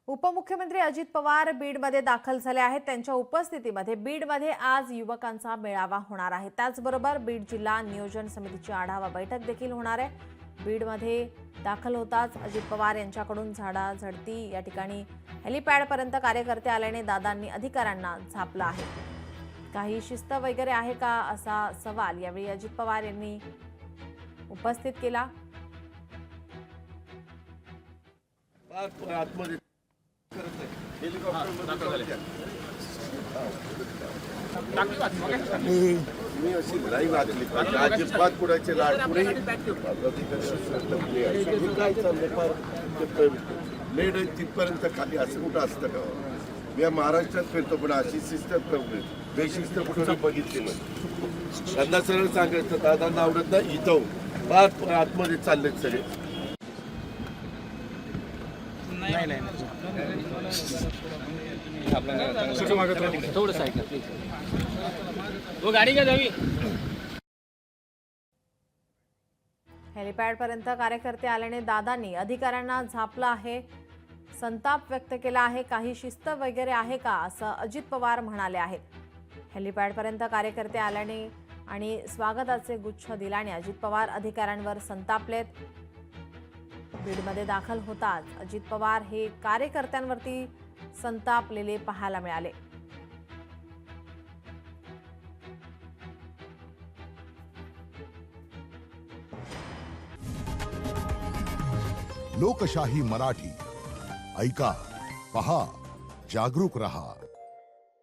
उपमुख्यमंत्री अजित पवार बीडमध्ये दाखल झाले आहेत। त्यांच्या उपस्थितीमध्ये बीडमध्ये आज युवकांचा मेळावा होणार आहे। त्याचबरोबर बीड जिल्हा नियोजन समितीची आढावा बैठक देखील होणार आहे। बीडमध्ये दाखल होताच अजित पवार यांच्याकडून झाडाझडती या ठिकाणी हेलिपॅडपर्यंत कार्यकर्ते आल्याने दादांनी अधिकाऱ्यांना झापलं आहे। काही शिस्त वगैरे आहे का असा सवाल यावेळी अजित पवार यांनी उपस्थित केला। मी अशी लाईव्ह वाचली पाहिजे अजिबात कुणाचे लाड पुढे काय चाललंय लेड तिथपर्यंत खाली असं कुठं असतं का? मी या महाराष्ट्रात फिरतो पण अशी शिस्त बेशिस्त कुठं बघितली नाही। त्यांना सरळ सांगायचं दादांना आवडत नाही इथं फार आतमध्ये चाललेत सगळे। हेलिपॅडपर्यंत कार्यकर्ते आल्याने दादांनी अधिकाऱ्यांना झापलं आहे, संताप व्यक्त केला आहे। काही शिस्त वगैरे आहे का असं अजित पवार म्हणाले आहेत। हेलिपॅडपर्यंत कार्यकर्ते आल्याने आणि स्वागताचे गुच्छ दिल्याने अजित पवार अधिकाऱ्यांवर संतापलेत। बीडमध्ये दाखल होताच अजित पवार हे कार्यकर्त्यांवरती संतापलेले पाहायला मिळाले। लोकशाही मराठी ऐका, पहा, जागरूक रहा।